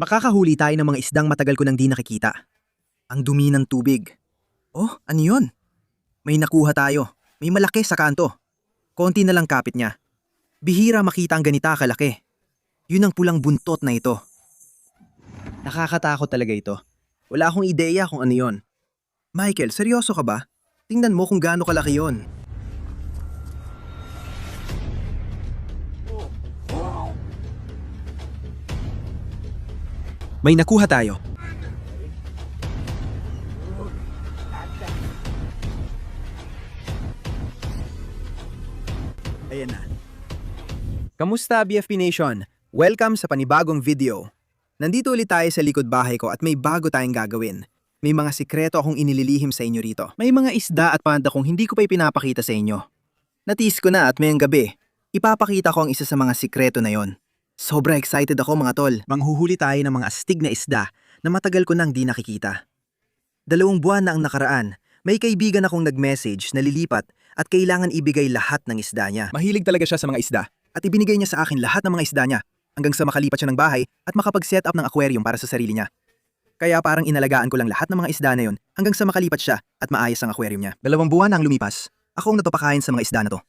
Makakahuli tayo ng mga isdang matagal ko nang di nakikita. Ang dumi ng tubig. Oh, ano yun? May nakuha tayo. May malaki sa kanto. Konti na lang kapit niya. Bihira makita ang ganita kalaki. Yun ang pulang buntot na ito. Nakakatakot talaga ito. Wala akong ideya kung ano yon. Michael, seryoso ka ba? Tingnan mo kung gaano kalaki yon. May nakuha tayo. Ayan na. Kamusta BFP Nation? Welcome sa panibagong video. Nandito ulit tayo sa likod bahay ko at may bago tayong gagawin. May mga sikreto akong inililihim sa inyo rito. May mga isda at panda kong hindi ko pa ipinapakita sa inyo. Natiis ko na at mayang gabi, ipapakita ko ang isa sa mga sikreto na yon. Sobra excited ako mga tol. Manghuhuli tayo ng mga astig na isda na matagal ko nang di nakikita. 2 buwan na ang nakaraan, may kaibigan akong nag-message na lilipat at kailangan ibigay lahat ng isda niya. Mahilig talaga siya sa mga isda at ibinigay niya sa akin lahat ng mga isda niya hanggang sa makalipat siya ng bahay at makapag-set up ng aquarium para sa sarili niya. Kaya parang inalagaan ko lang lahat ng mga isda na yon hanggang sa makalipat siya at maayos ang aquarium niya. 2 buwan na ang lumipas, ako ang napapakain sa mga isda na to.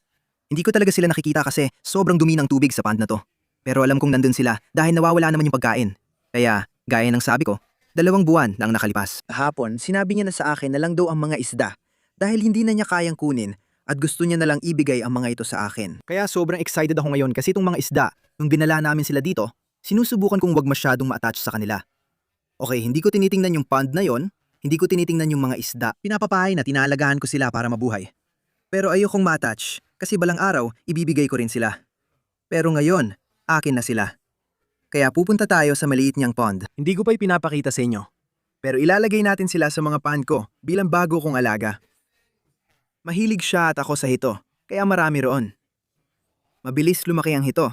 Hindi ko talaga sila nakikita kasi sobrang dumi ng tubig sa pond na to. Pero alam kong nandun sila dahil nawawala naman yung pagkain. Kaya, gaya ng sabi ko, 2 buwan na ang nakalipas. Kahapon, sinabi niya na sa akin na lang daw ang mga isda dahil hindi na niya kayang kunin at gusto niya na lang ibigay ang mga ito sa akin. Kaya sobrang excited ako ngayon kasi itong mga isda, nung dinala namin sila dito, sinusubukan kong wag masyadong ma-attach sa kanila. Okay, hindi ko tinitingnan yung pond na yon, hindi ko tinitingnan yung mga isda. Pinapapahay na tinalagaan ko sila para mabuhay. Pero ayokong ma-attach kasi balang araw, ibibigay ko rin sila. Pero ngayon, akin na sila. Kaya pupunta tayo sa maliit niyang pond. Hindi ko pa ipinapakita sa inyo. Pero ilalagay natin sila sa mga pond ko bilang bago kong alaga. Mahilig siya at ako sa hito, kaya marami roon. Mabilis lumaki ang hito.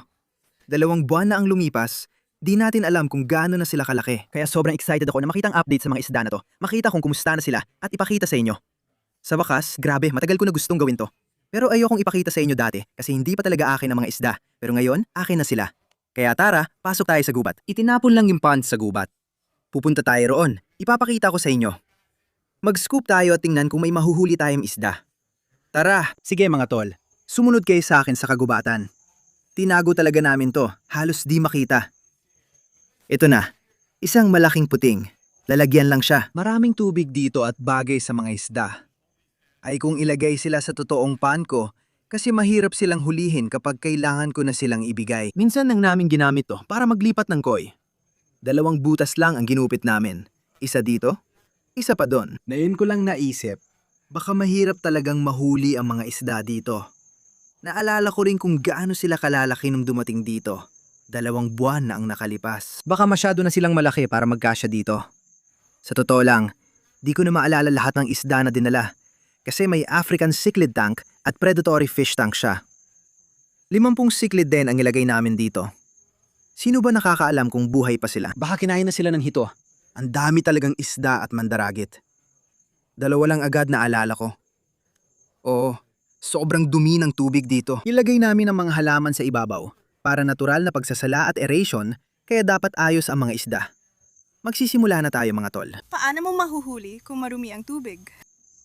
2 buwan na ang lumipas, di natin alam kung gaano na sila kalaki. Kaya sobrang excited ako na makita ang update sa mga isda na to. Makita kung kumusta na sila at ipakita sa inyo. Sa wakas, grabe, matagal ko na gustong gawin to. Pero ayokong ipakita sa inyo dati kasi hindi pa talaga akin ang mga isda. Pero ngayon, akin na sila. Kaya tara, pasok tayo sa gubat. Itinapon lang yung pond sa gubat. Pupunta tayo roon. Ipapakita ko sa inyo. Mag-scoop tayo at tingnan kung may mahuhuli tayong isda. Tara, sige mga tol. Sumunod kayo sa akin sa kagubatan. Tinago talaga namin to. Halos di makita. Ito na. Isang malaking puting. Lalagyan lang siya. Maraming tubig dito at bagay sa mga isda. Ay kung ilagay sila sa totoong pond ko, kasi mahirap silang hulihin kapag kailangan ko na silang ibigay. Minsan nang namin ginamit to para maglipat ng koi. 2 butas lang ang ginupit namin. Isa dito, isa pa doon. Ngayon ko lang naisip, baka mahirap talagang mahuli ang mga isda dito. Naalala ko rin kung gaano sila kalalaki nung dumating dito. 2 buwan na ang nakalipas. Baka masyado na silang malaki para magkasya dito. Sa totoo lang, di ko na maalala lahat ng isda na dinala. Kasi may African cichlid tank at predatory fish tank siya. 50 cichlid din ang ilagay namin dito. Sino ba nakakaalam kung buhay pa sila? Baka kinain na sila ng hito. Ang dami talagang isda at mandaragit. 2 lang agad na alala ko. Oo, sobrang dumi ng tubig dito. Ilagay namin ang mga halaman sa ibabaw para natural na pagsasala at aeration kaya dapat ayos ang mga isda. Magsisimula na tayo mga tol. Paano mo mahuhuli kung marumi ang tubig?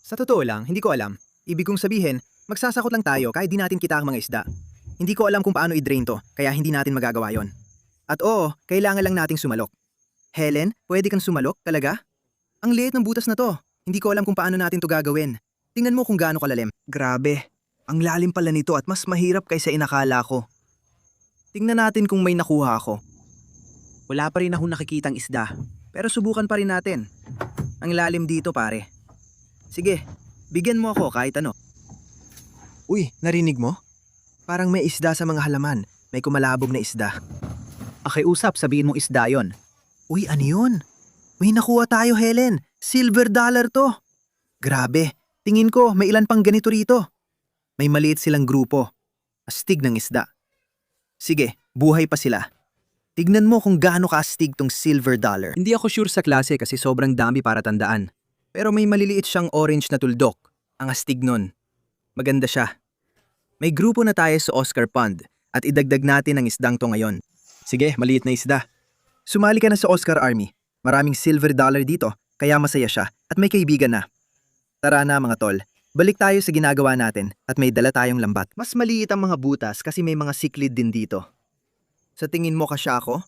Sa totoo lang, hindi ko alam. Ibig kong sabihin, magsasakot lang tayo kahit di natin kita ang mga isda. Hindi ko alam kung paano i-drain to, kaya hindi natin magagawa yon. At oo, kailangan lang nating sumalok. Helen, pwede kang sumalok talaga? Ang liit ng butas na to. Hindi ko alam kung paano natin to gagawin. Tingnan mo kung gaano kalalim. Grabe, ang lalim pala nito at mas mahirap kaysa inakala ko. Tingnan natin kung may nakuha ako. Wala pa rin akong nakikitang isda, pero subukan pa rin natin. Ang lalim dito pare. Sige, bigyan mo ako kahit ano. Uy, narinig mo? Parang may isda sa mga halaman. May kumalabog na isda. Akiusap, sabihin mong isda yon. Uy, ano yun? May nakuha tayo, Helen. Silver dollar to. Grabe, tingin ko may ilan pang ganito rito. May maliit silang grupo. Astig ng isda. Sige, buhay pa sila. Tignan mo kung gaano kaastig tong silver dollar. Hindi ako sure sa klase kasi sobrang dami para tandaan. Pero may maliliit siyang orange na tuldok. Ang astig nun. Maganda siya. May grupo na tayo sa Oscar Pond at idagdag natin ang isdang to ngayon. Sige, maliit na isda. Sumali ka na sa Oscar Army. Maraming silver dollar dito, kaya masaya siya at may kaibigan na. Tara na mga tol, balik tayo sa ginagawa natin at may dala tayong lambat. Mas maliit ang mga butas kasi may mga siklid din dito. Sa tingin mo kasya ako?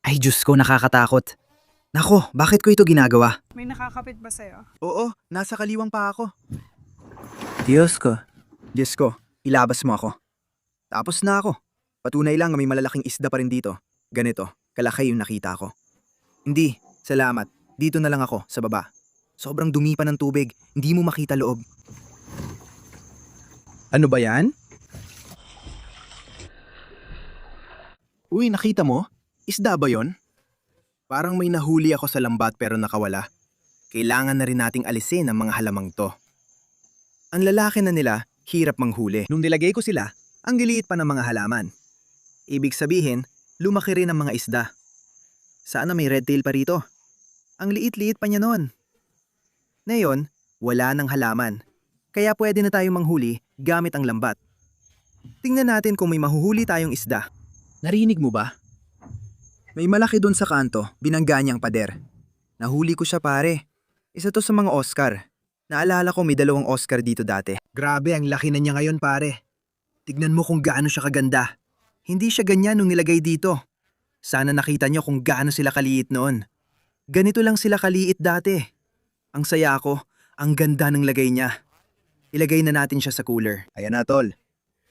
Ay Diyos ko, nakakatakot. Nako, bakit ko ito ginagawa? May nakakapit ba sa'yo? Oo, nasa kaliwang pa ako. Diyos ko. Diyos ko, ilabas mo ako. Tapos na ako. Patunay lang na may malalaking isda pa rin dito. Ganito, kalaki yung nakita ko. Hindi, salamat. Dito na lang ako, sa baba. Sobrang dumi pa ng tubig, hindi mo makita loob. Ano ba yan? Uy, nakita mo? Isda ba yon? Parang may nahuli ako sa lambat pero nakawala. Kailangan na rin nating alisin ang mga halamang to. Ang lalaki na nila, hirap manghuli. Nung nilagay ko sila, ang liliit pa ng mga halaman. Ibig sabihin, lumaki rin ang mga isda. Sana may red tail pa rito. Ang liit-liit pa niya noon. Ngayon, wala ng halaman. Kaya pwede na tayong manghuli gamit ang lambat. Tingnan natin kung may mahuhuli tayong isda. Narinig mo ba? May malaki dun sa kanto, binangga niyang pader. Nahuli ko siya pare. Isa to sa mga Oscar. Naalala ko may 2 Oscar dito dati. Grabe, ang laki na niya ngayon pare. Tignan mo kung gaano siya kaganda. Hindi siya ganyan nung nilagay dito. Sana nakita niyo kung gaano sila kaliit noon. Ganito lang sila kaliit dati. Ang saya ko, ang ganda ng lagay niya. Ilagay na natin siya sa cooler. Ayan na tol.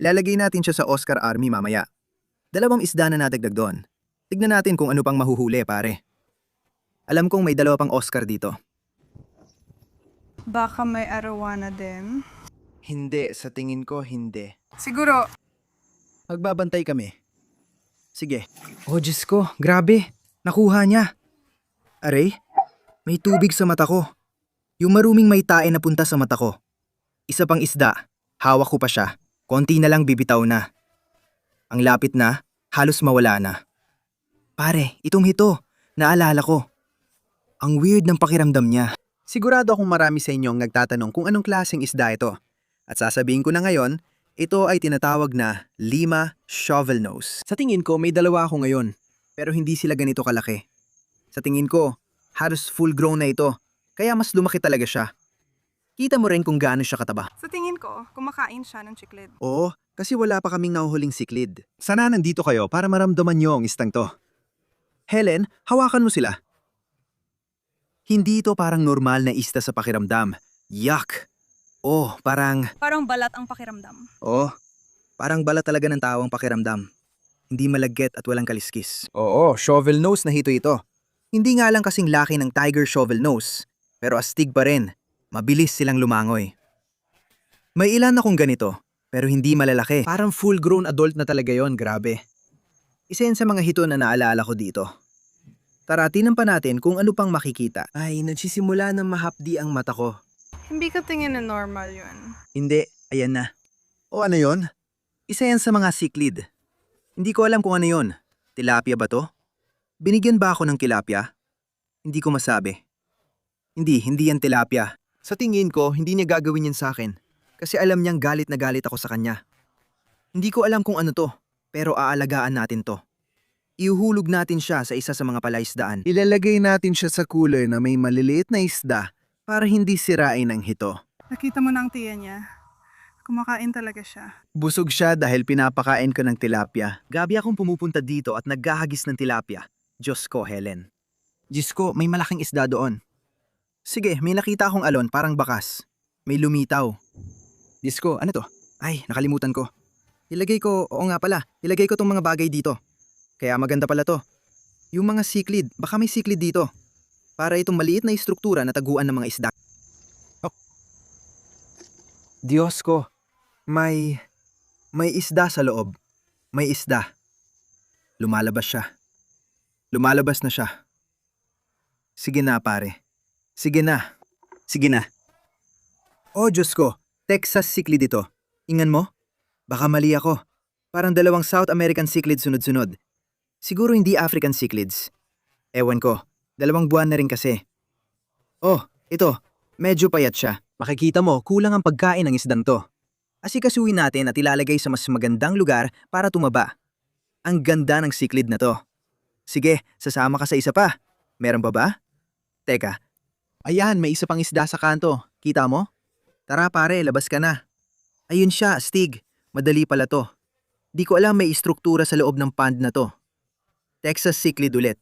Ilalagay natin siya sa Oscar Army mamaya. 2 isda na nadagdag doon. Tignan natin kung ano pang mahuhuli, pare. Alam kong may 2 pang Oscar dito. Baka may arawana din. Hindi, sa tingin ko hindi. Siguro, Magbabantay kami. Sige. Oh, Diyos ko, grabe. Nakuha niya. Aray, may tubig sa mata ko. Yung maruming may tae na punta sa mata ko. Isa pang isda. Hawak ko pa siya. Konti na lang bibitaw na. Ang lapit na, halos mawala na. Pare, itong hito. Naalala ko. Ang weird ng pakiramdam niya. Sigurado akong marami sa inyong nagtatanong kung anong klaseng isda ito. At sasabihin ko na ngayon, ito ay tinatawag na Lima Shovelnose. Sa tingin ko, may 2 ako ngayon. Pero hindi sila ganito kalaki. Sa tingin ko, halos full grown na ito. Kaya mas lumaki talaga siya. Kita mo rin kung gaano siya kataba. sa tingin ko, kumakain siya ng chiklid. Oo, kasi wala pa kaming nahuhuling siklid. Sana nandito kayo para maramdaman niyo ang istang to. Helen, hawakan mo sila. Hindi ito parang normal na ista sa pakiramdam. Yuck! Oh, parang Balat ang pakiramdam. parang balat talaga ng tao ang pakiramdam. Hindi malagkit at walang kaliskis. Oo, shovel nose na hito ito. Hindi nga lang kasing laki ng tiger shovel nose, pero astig pa rin. Mabilis silang lumangoy. May ilan akong ganito, pero hindi malalaki. Parang full-grown adult na talaga yon, grabe. Isa yan sa mga hito na naalala ko dito. Tara, tinan pa natin kung ano pang makikita. Ay, nagsisimula ng mahapdi ang mata ko. Hindi ka tingin na normal yun. Hindi, ayan na. O ano yon? Isa yan sa mga siklid. Hindi ko alam kung ano yon. Tilapia ba to? Binigyan ba ako ng tilapia? Hindi ko masabi. Hindi yan tilapia. Sa tingin ko, hindi niya gagawin yan sa akin. Kasi alam niyang galit na galit ako sa kanya. Hindi ko alam kung ano to, pero aalagaan natin to. Ihuhulog natin siya sa isa sa mga palaisdaan. Ilalagay natin siya sa cooler na may maliliit na isda para hindi sirain ang hito. Nakita mo na ang tiya niya. Kumakain talaga siya. Busog siya dahil pinapakain ko ng tilapia. Gabi akong pumupunta dito at naghahagis ng tilapia. Diyos ko, Helen. Diyos ko, may malaking isda doon. Sige, may nakita akong alon, parang bakas. May lumitaw. Diyos ko, ano to? Ay, nakalimutan ko. Oo nga pala, ilagay ko tong mga bagay dito. Kaya maganda pala to. Yung mga siklid, baka may siklid dito. Para itong maliit na istruktura na taguan ng mga isda. Oh. Diyos ko, may isda sa loob. May isda. Lumalabas siya. Lumalabas na siya. Sige na, pare. Sige na. Oh, Diyos ko. Texas cichlid ito. Ingan mo? Baka mali ako. Parang 2 South American cichlid sunod-sunod. Siguro hindi African cichlids. Ewan ko. 2 buwan na rin kasi. Oh, ito. Medyo payat siya. Makikita mo, kulang ang pagkain ng isdang to. Asikasuhin natin at ilalagay sa mas magandang lugar para tumaba. Ang ganda ng cichlid na to. Sige, sasama ka sa isa pa. Meron pa ba? Teka. Ayan, may isa pang isda sa kanto. Kita mo? Tara pare, labas ka na. Ayun siya, astig. Madali pala to. Di ko alam may istruktura sa loob ng pond na to. Texas cichlid ulit.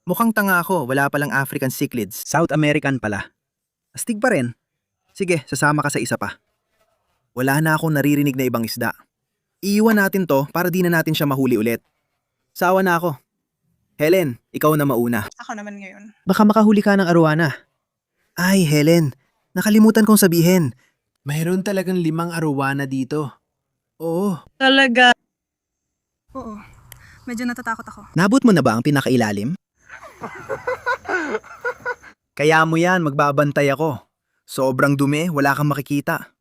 Mukhang tanga ako, wala palang African cichlids. South American pala. Astig pa rin. Sige, sasama ka sa isa pa. Wala na akong naririnig na ibang isda. Iiwan natin to para di na natin siya mahuli ulit. Sawa na ako. Helen, ikaw na mauna. Ako naman ngayon. Baka makahuli ka ng arowana. Ay, Helen, nakalimutan kong sabihin. Mayroon talagang 5 arowana dito. Oo. Talaga? Oo. Medyo natatakot ako. Nabot mo na ba ang pinakailalim? Kaya mo yan, magbabantay ako. Sobrang dumi, wala kang makikita.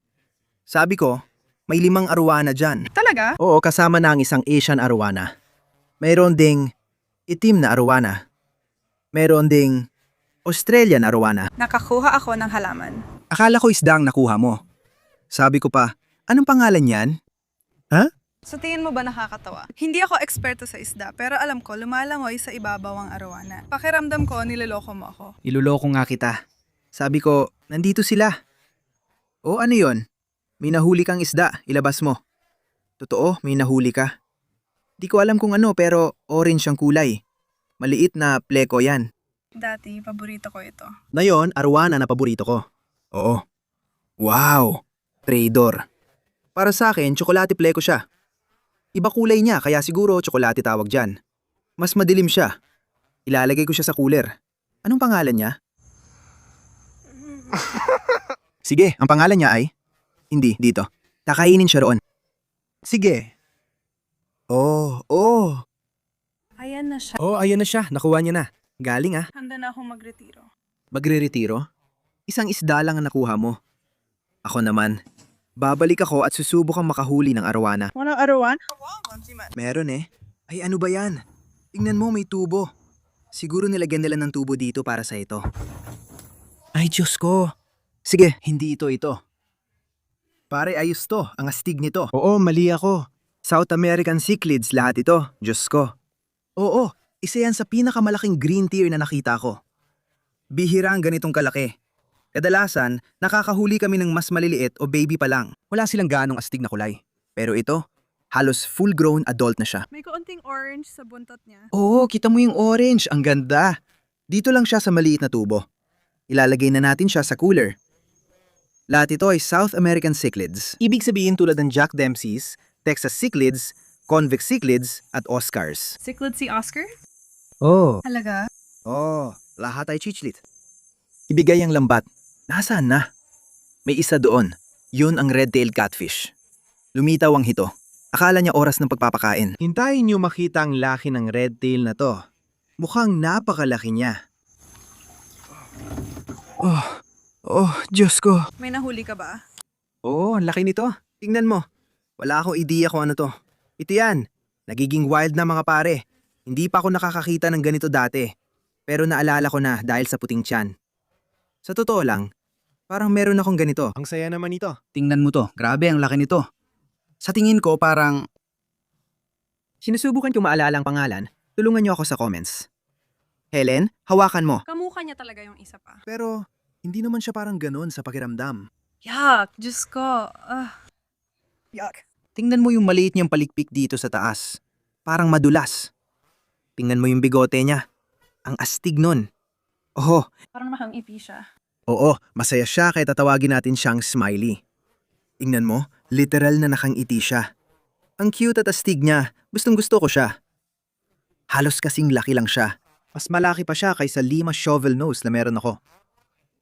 Sabi ko, may 5 arowana dyan. Talaga? Oo, kasama na ang isang Asian arowana. Mayroon ding itim na arowana. Mayroon ding Australian arowana. Nakakuha ako ng halaman. Akala ko isda ang nakuha mo. Sabi ko pa, anong pangalan yan? Sa tingin mo ba nakakatawa? Hindi ako eksperto sa isda, pero alam ko lumalangoy sa ibabaw ang arowana. Pakiramdam ko, niloloko mo ako. Iluloko nga kita. Sabi ko, nandito sila. O ano yon? May nahuli kang isda, ilabas mo. Totoo, may nahuli ka. Di ko alam kung ano pero orange ang kulay. Maliit na pleko yan. Dati, paborito ko ito. Ngayon, arowana na paborito ko. Oo. Wow! Trader. Para sa akin, tsokolate pleko siya. Iba kulay niya kaya siguro tsokolate tawag dyan. Mas madilim siya. Ilalagay ko siya sa cooler. Anong pangalan niya? Sige, ang pangalan niya ay? Hindi, dito. Kakainin siya roon. Sige. Oh. Ayan na siya. Oh, ayun na siya. Nakuha niya na. Galing ah. Handa na akong magretiro. Magre-retiro? Isang isda lang ang nakuha mo. Ako naman. Babalik ako at susubukang makahuli ng arowana. Walang arawan? Meron eh. Ay ano ba yan? Tingnan mo may tubo. Siguro nilagyan nila ng tubo dito para sa ito. Ay Diyos ko. Sige, hindi ito. Pare ayos to, ang astig nito. Oo, mali ako. South American cichlids lahat ito, Diyos ko. Oo, isa yan sa pinakamalaking green tier na nakita ko. Bihira ang ganitong kalaki. Kadalasan, nakakahuli kami ng mas maliliit o baby pa lang. Wala silang ganong astig na kulay. Pero ito, halos full-grown adult na siya. May kaunting orange sa buntot niya. Oo, kita mo yung orange. Ang ganda. Dito lang siya sa maliit na tubo. Ilalagay na natin siya sa cooler. Lahat ito ay South American cichlids. Ibig sabihin tulad ng Jack Dempsey's, Texas cichlids, convict cichlids, at Oscars. Cichlid si Oscar? Oh. Talaga? Oh, lahat ay chichlit. Ibigay ang lambat. Nasaan na? May isa doon. Yun ang red-tailed catfish. Lumitaw ang hito. Akala niya oras ng pagpapakain. Hintayin niyo makita ang laki ng red-tail na to. Mukhang napakalaki niya. Diyos ko. May nahuli ka ba? Oo, ang laki nito. Tingnan mo. Wala akong ideya kung ano to. Ito yan. Nagiging wild na mga pare. Hindi pa ako nakakakita ng ganito dati. Pero naalala ko na dahil sa puting tiyan. Sa totoo lang, parang meron akong ganito. Ang saya naman ito. Tingnan mo to. Grabe, ang laki nito. Sa tingin ko parang... Sinusubukan ko maalala ang pangalan. Tulungan niyo ako sa comments. Helen, hawakan mo. Kamukha niya talaga yung isa pa. Pero hindi naman siya parang ganun sa pakiramdam. Yuck! Diyos ko. Yuck. Tingnan mo yung maliit niyang palikpik dito sa taas. Parang madulas. Tingnan mo yung bigote niya. Ang astig nun. Oh, Parang makangipi siya. oo, masaya siya kaya tatawagin natin siyang Smiley. Tingnan mo, literal na nakangiti siya. Ang cute at astig niya, gustong gusto ko siya. Halos kasing laki lang siya. Mas malaki pa siya kaysa 5 shovel nose na meron ako.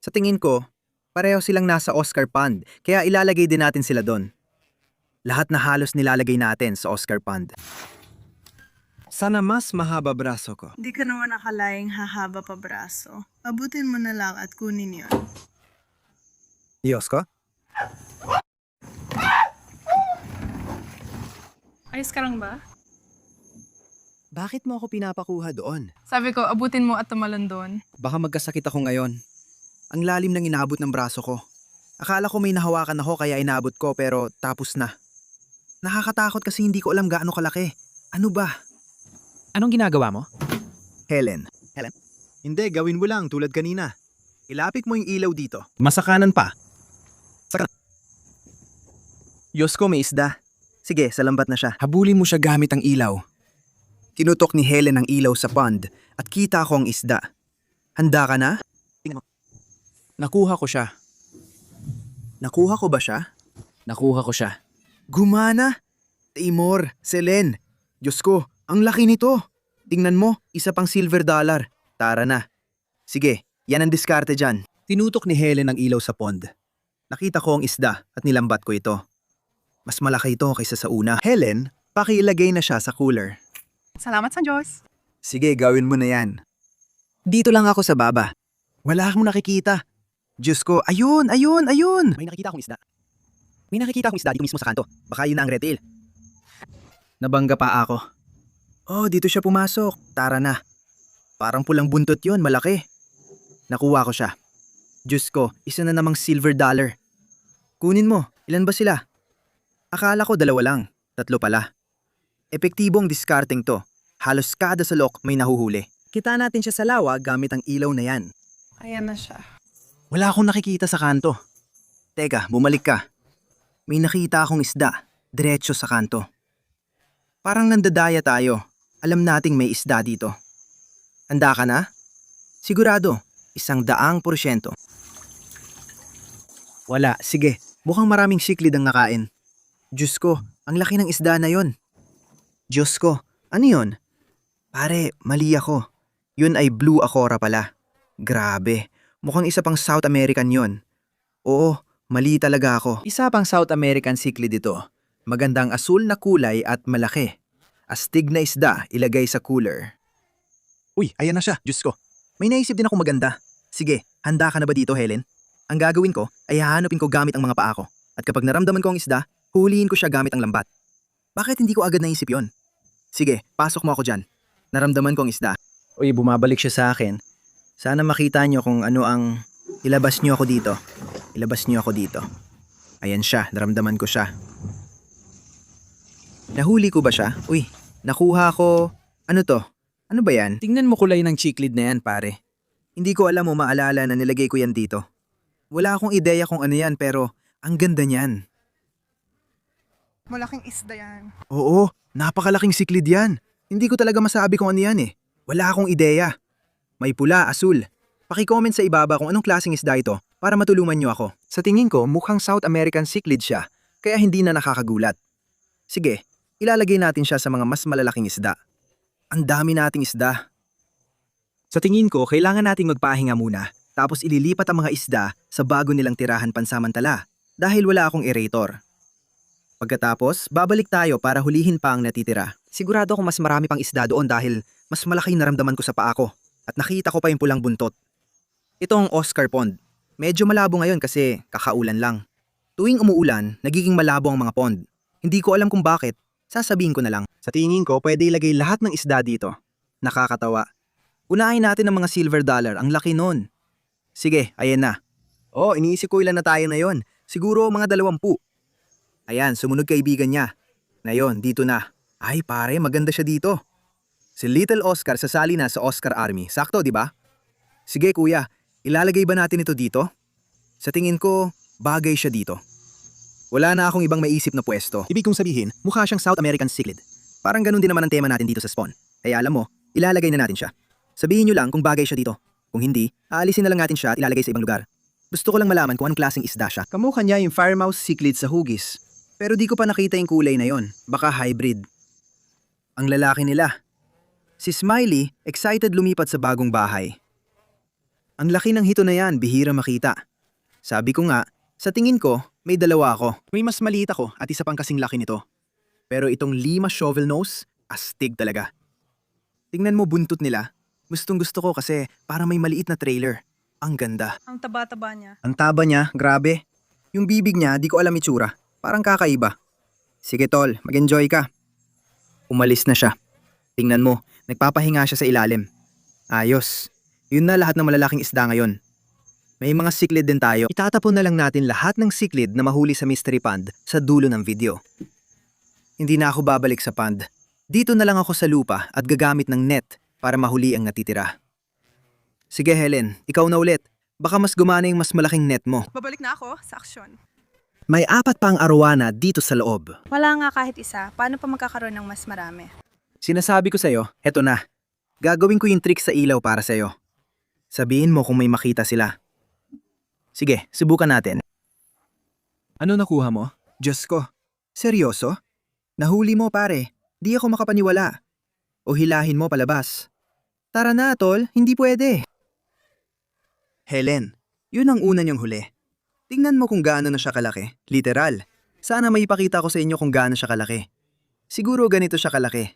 Sa tingin ko, pareho silang nasa Oscar Pond, kaya ilalagay din natin sila doon. Lahat na halos nilalagay natin sa Oscar Pond. Sana mas mahaba braso ko. Di ka naman nakalaing hahaba pa braso. Abutin mo na lang at kunin yun. Diyos ko? Ayos ka lang ba? Bakit mo ako pinapakuha doon? Sabi ko, abutin mo at tumalon doon. Baka magkasakit ako ngayon. Ang lalim ng inabot ng braso ko. Akala ko may nahawakan ako kaya inabot ko pero tapos na. Nakakatakot kasi hindi ko alam gaano kalaki. Ano ba? Anong ginagawa mo? Helen. Hindi, gawin mo lang tulad kanina. Ilapit mo yung ilaw dito. Masakanan pa. Diyos ko, may isda. Sige, salambat na siya. Habulin mo siya gamit ang ilaw. Tinutok ni Helen ang ilaw sa pond at kita ko ang isda. Handa ka na? Nakuha ko siya. Nakuha ko ba siya? Nakuha ko siya. Gumana! Timor, Selen. Diyos ko, ang laki nito. Tingnan mo, isa pang silver dollar. Tara na. Sige, yan ang diskarte dyan. Tinutok ni Helen ang ilaw sa pond. Nakita ko ang isda at nilambat ko ito. Mas malaki ito kaysa sa una. Helen, pakiilagay na siya sa cooler. Salamat sa Diyos. Sige, gawin mo na yan. Dito lang ako sa baba. Wala akong nakikita. Diyos ko, ayun! May nakikita akong isda. May nakikita akong isda dito mismo sa kanto. Baka yun na ang red tail. Nabangga pa ako. Oh, dito siya pumasok. Tara na. Parang pulang buntot yon, malaki. Nakuha ko siya. Diyos ko, isa na namang silver dollar. Kunin mo, ilan ba sila? Akala ko 2 lang, 3 pala. Epektibong discarding to. Halos kada salok may nahuhuli. Kita natin siya sa lawa gamit ang ilaw na yan. Ayan na siya. Wala akong nakikita sa kanto. Teka, bumalik ka. May nakita akong isda, diretso sa kanto. Parang nandadaya tayo. Alam nating may isda dito. Handa ka na? Sigurado, 100%. Wala, sige. Mukhang maraming siklid ang nakain. Diyos ko, ang laki ng isda na yon. Diyos ko, ano yon? Pare, mali ako. Yun ay blue akora pala. Grabe, mukhang isa pang South American yon. Oo, mali talaga ako. Isa pang South American cichlid ito. Magandang asul na kulay at malaki. Astig na isda, ilagay sa cooler. Uy, ayan na siya, Diyos ko. May naisip din ako maganda. Sige, handa ka na ba dito, Helen? Ang gagawin ko ay hahanapin ko gamit ang mga paa ko. At kapag naramdaman ko ang isda, huhulihin ko siya gamit ang lambat. Bakit hindi ko agad naisip yon? Sige, pasok mo ako dyan. Naramdaman ko ang isda. Uy, bumabalik siya sa akin. Sana makita nyo kung ano ang... Ilabas nyo ako dito. Ilabas nyo ako dito. Ayan siya, naramdaman ko siya. Nahuli ko ba siya? Uy, nakuha ko... Ano to? Ano ba yan? Tingnan mo kulay ng chiklid na yan, pare. Hindi ko alam o maalala na nilagay ko yan dito. Wala akong ideya kung ano yan pero ang ganda niyan. Malaking isda yan. Oo, napakalaking siklid yan. Hindi ko talaga masabi kung ano yan eh. Wala akong ideya. May pula, asul. Paki-comment sa ibaba kung anong klaseng isda ito para matulungan niyo ako. Sa tingin ko, mukhang South American cichlid siya, kaya hindi na nakakagulat. Sige, ilalagay natin siya sa mga mas malalaking isda. Ang dami nating isda. Sa tingin ko, kailangan nating magpahinga muna, tapos ililipat ang mga isda sa bago nilang tirahan pansamantala dahil wala akong aerator. Pagkatapos, babalik tayo para hulihin pa ang natitira. Sigurado akong mas marami pang isda doon dahil mas malaki naramdaman ko sa paa ko at nakita ko pa yung pulang buntot. Ito ang Oscar Pond. Medyo malabo ngayon kasi kakaulan lang. Tuwing umuulan, nagiging malabo ang mga pond. Hindi ko alam kung bakit, sasabihin ko na lang. Sa tingin ko, pwede ilagay lahat ng isda dito. Nakakatawa. Unahin natin ang mga silver dollar, ang laki nun. Sige, ayan na. Oh, iniisip ko ilan na tayo na yon. Siguro mga 20. Ayan, sumunod kaibigan niya. Ngayon, dito na. Ay pare, maganda siya dito. Si Little Oscar sasali na sa Oscar Army. Sakto, di ba? Sige kuya, ilalagay ba natin ito dito? Sa tingin ko, bagay siya dito. Wala na akong ibang maisip na pwesto. Ibig kong sabihin, mukha siyang South American cichlid. Parang ganun din naman ang tema natin dito sa Spawn. Kaya alam mo, ilalagay na natin siya. Sabihin nyo lang kung bagay siya dito. Kung hindi, aalisin na lang natin siya at ilalagay sa ibang lugar. Gusto ko lang malaman kung anong klaseng isda siya. Kamukha niya yung firemouse cichlid sa hugis. Pero di ko pa nakita yung kulay na yon. Baka hybrid. Ang lalaki nila. Si Smiley, excited lumipat sa bagong bahay. Ang laki ng hito na yan, bihira makita. Sabi ko nga, sa tingin ko, may 2 ako. May mas maliit ako at isa pang kasing laki nito. Pero itong Lima shovel nose, astig talaga. Tingnan mo buntot nila. Gustong gusto ko kasi para may maliit na trailer. Ang ganda. Ang taba-taba niya. Ang taba niya, grabe. Yung bibig niya, di ko alam itsura. Parang kakaiba. Sige tol, mag-enjoy ka. Umalis na siya. Tingnan mo, nagpapahinga siya sa ilalim. Ayos. Yun na lahat ng malalaking isda ngayon. May mga cichlid din tayo. Itatapon na lang natin lahat ng cichlid na mahuli sa mystery pond sa dulo ng video. Hindi na ako babalik sa pond. Dito na lang ako sa lupa at gagamit ng net para mahuli ang natitira. Sige Helen, ikaw na ulit. Baka mas gumana yung mas malaking net mo. Babalik na ako sa aksyon. May 4 pang arwana dito sa loob. Wala nga kahit isa. Paano pa magkakaroon ng mas marami? Sinasabi ko sa'yo, eto na. Gagawin ko yung trick sa ilaw para sa'yo. Sabihin mo kung may makita sila. Sige, subukan natin. Ano nakuha mo? Diyos ko, seryoso? Nahuli mo pare, di ako makapaniwala. O hilahin mo palabas. Tara na tol, hindi pwede. Helen, yun ang una niyang huli. Tingnan mo kung gaano na siya kalaki. Literal. Sana may ipakita ko sa inyo kung gaano siya kalaki. Siguro ganito siya kalaki.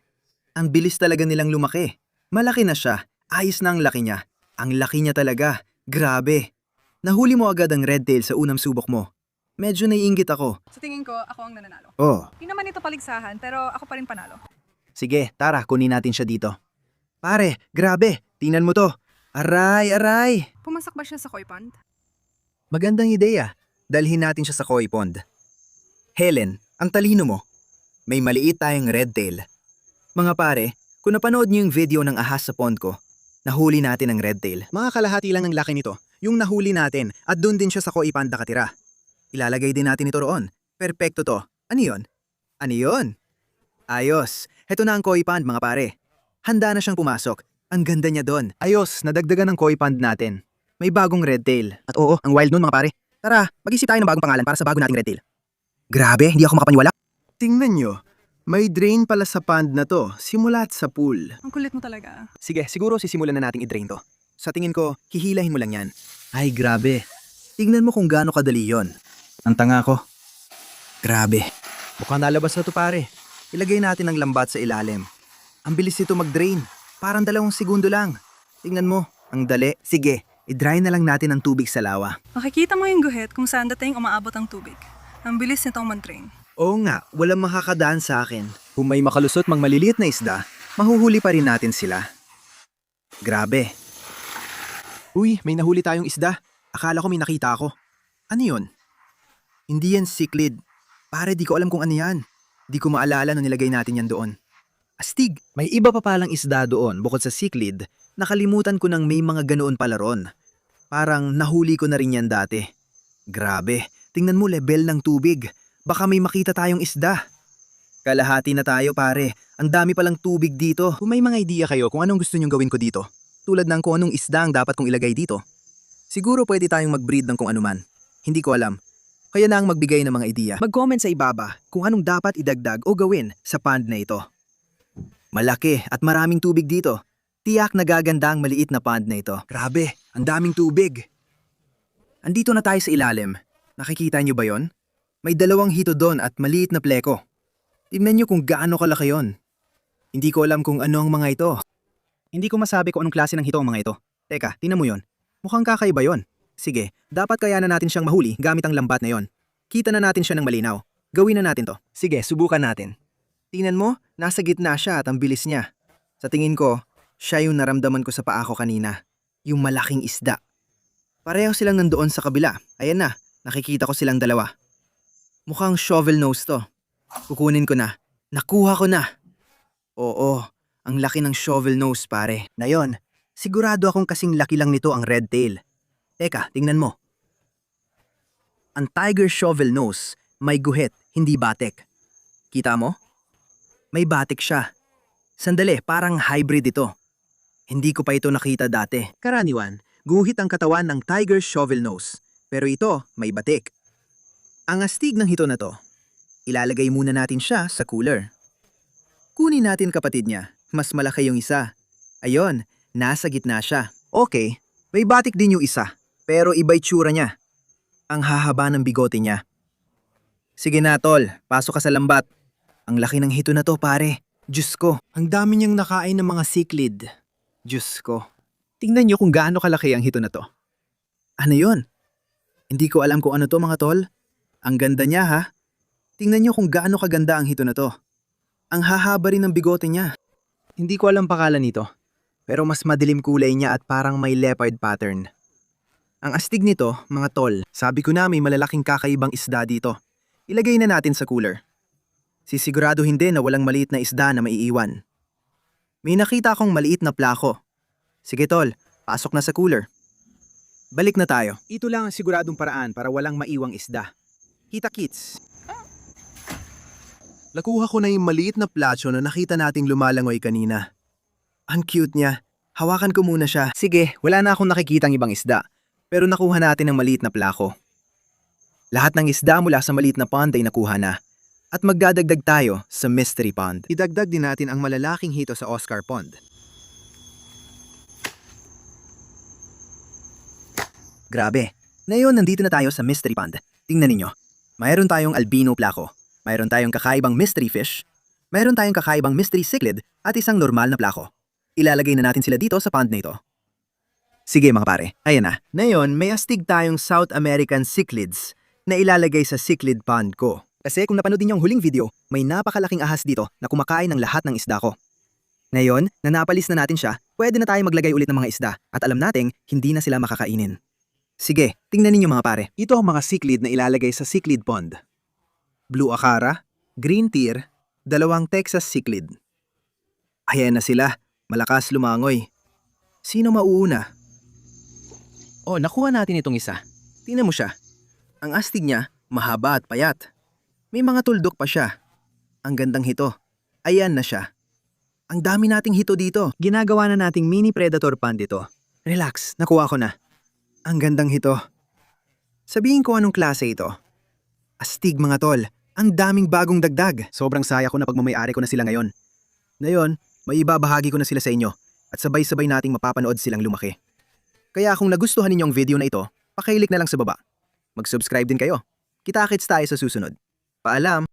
Ang bilis talaga nilang lumaki. Malaki na siya. Ayos na ang laki niya. Ang laki niya talaga. Grabe. Nahuli mo agad ang red tail sa unang subok mo. Medyo naiinggit ako. Sa tingin ko, ako ang nananalo. Oh, Hindi naman ito paligsahan, pero ako pa rin panalo. sige, tara, kunin natin siya dito. Pare, grabe. Tingnan mo to. Aray, aray. Pumasak ba siya sa koi pond? Magandang ideya. Dalhin natin siya sa koi pond. Helen, ang talino mo. May maliit tayong red tail. Mga pare, kung napanood niyo yung video ng ahas sa pond ko, nahuli natin ang red tail. Mga kalahati lang ng laki nito, yung nahuli natin at doon din siya sa koi pond nakatira. Ilalagay din natin ito roon. Perpekto to. Ano yun? Ano yun? Ayos. Heto na ang koi pond mga pare. Handa na siyang pumasok. Ang ganda niya doon. Ayos, nadagdagan ng koi pond natin. May bagong red tail. At oo, ang wild nun mga pare. Tara, mag-isip tayo ng bagong pangalan para sa bago nating red tail. Grabe, hindi ako makapaniwala. Tingnan nyo, may drain pala sa pond na to, simulat sa pool. Ang kulit mo talaga. Sige, siguro sisimulan na nating i-drain to. Sa tingin ko, hihilahin mo lang yan. Ay, grabe. Tingnan mo kung gaano kadali yon. Ang tanga ko. Grabe. Mukhang nalabas na to pare. Ilagay natin ang lambat sa ilalim. Ang bilis nito mag-drain. Parang 2 segundo lang. Tingnan mo, ang dali. Sige, i-dry na lang natin ang tubig sa lawa. Makikita mo yung guhit kung saan dating umaabot ang tubig. Ang bilis nitong mag-drain. Oo nga, walang makakadaan sa akin. Kung may makalusot mang maliliit na isda, mahuhuli pa rin natin sila. Grabe. Uy, may nahuli tayong isda. Akala ko may nakita ako. Ano yun? Hindi yan cichlid. Pare, di ko alam kung ano yan. Di ko maalala nung nilagay natin yan doon. Astig, may iba pa palang isda doon bukod sa cichlid. Nakalimutan ko nang may mga ganoon pala ron. Parang nahuli ko na rin yan dati. Grabe, tingnan mo level ng tubig. Baka may makita tayong isda. Kalahati na tayo pare. Ang dami palang tubig dito. Kung may mga idea kayo kung anong gusto nyong gawin ko dito, tulad ng kung anong isda ang dapat kong ilagay dito, siguro pwede tayong mag-breed ng kung anuman. Hindi ko alam. Kaya na ang magbigay ng mga idea. Mag-comment sa ibaba kung anong dapat idagdag o gawin sa pond na ito. Malaki at maraming tubig dito. Tiyak nagaganda ang maliit na pond na ito. Grabe, ang daming tubig. Andito na tayo sa ilalim. Nakikita niyo ba yon? May 2 hito doon at maliit na pleko. Tingnan niyo kung gaano kalaki yon. Hindi ko alam kung ano ang mga ito. Hindi ko masabi kung anong klase ng hito ang mga ito. Teka, tingnan mo yon. Mukhang kakaiba yon. Sige, dapat kaya na natin siyang mahuli gamit ang lambat na yon. Kita na natin siya ng malinaw. Gawin na natin to. Sige, subukan natin. Tingnan mo, nasa gitna siya at ang bilis niya. Sa tingin ko, siya yung naramdaman ko sa paa ko kanina. Yung malaking isda. Pareho silang nandoon sa kabila. Ayan na, nakikita ko silang 2. Mukhang shovel nose to. Kukunin ko na. Nakuha ko na. Oo, ang laki ng shovel nose pare. Na yon, sigurado akong kasing laki lang nito ang red tail. Teka, tingnan mo. Ang tiger shovel nose, may guhit, hindi batik. Kita mo? May batik siya. Sandali, parang hybrid ito. Hindi ko pa ito nakita dati. Karaniwan, guhit ang katawan ng tiger shovel nose. Pero ito, may batik. Ang astig ng hito na to. Ilalagay muna natin siya sa cooler. Kunin natin kapatid niya. Mas malaki yung isa. Ayon, nasa gitna siya. Okay, may batik din yung isa. Pero iba'y tsura niya. Ang hahaba ng bigote niya. Sige na tol, pasok ka sa lambat. Ang laki ng hito na to pare. Diyos ko, ang dami niyang nakain ng mga cichlid. Diyos ko. Tingnan niyo kung gaano kalaki ang hito na to. Ano yun? Hindi ko alam kung ano to mga tol. Ang ganda niya ha. Tingnan niyo kung gaano kaganda ang hito na to. Ang hahaba rin ng bigote niya. Hindi ko alam pangalan nito. Pero mas madilim kulay niya at parang may leopard pattern. Ang astig nito, mga tol, sabi ko na may malalaking kakaibang isda dito. Ilagay na natin sa cooler. Sisiguraduhin din na walang maliit na isda na maiiwan. May nakita akong maliit na plako. Sige tol, pasok na sa cooler. Balik na tayo. Ito lang ang siguradong paraan para walang maiwang isda. Kita kits. Nakuha ko na yung maliit na placho na nakita nating lumalangoy kanina. Ang cute niya. Hawakan ko muna siya. Sige, wala na akong nakikitang ibang isda. Pero nakuha natin ang maliit na plako. Lahat ng isda mula sa maliit na pond ay nakuha na. At magdadagdag tayo sa Mystery Pond. Idagdag din natin ang malalaking hito sa Oscar Pond. Grabe. Ngayon nandito na tayo sa Mystery Pond. Tingnan ninyo. Mayroon tayong albino plako. Mayroon tayong kakaibang mystery fish. Mayroon tayong kakaibang mystery cichlid at isang normal na plako. Ilalagay na natin sila dito sa pond na ito. Sige mga pare, ayan na. Ngayon may astig tayong South American cichlids na ilalagay sa cichlid pond ko. Kasi kung napanood niyo ang huling video, may napakalaking ahas dito na kumakain ng lahat ng isda ko. Ngayon, na napalis na natin siya, pwede na tayo maglagay ulit ng mga isda at alam nating hindi na sila makakainin. Sige, tingnan ninyo mga pare. Ito ang mga cichlid na ilalagay sa cichlid pond. Blue acara, green tear, 2 Texas cichlid. Ayan na sila, malakas lumangoy. Sino mauuna? Oh, nakuha natin itong isa. Tingnan mo siya. Ang astig niya, mahaba at payat. May mga tuldok pa siya. Ang gandang hito. Ayan na siya. Ang dami nating hito dito. Ginagawa na nating mini predator pond ito. Relax, nakuha ko na. Ang gandang hito. Sabihin ko anong klase ito. Astig mga tol. Ang daming bagong dagdag. Sobrang saya ko na pagmamayari ko na sila ngayon. Ngayon, may ibabahagi ko na sila sa inyo at sabay-sabay nating mapapanood silang lumaki. Kaya kung nagustuhan ninyo ang video na ito, pakiclick na lang sa baba. Mag-subscribe din kayo. Kita-kits tayo sa susunod. Paalam!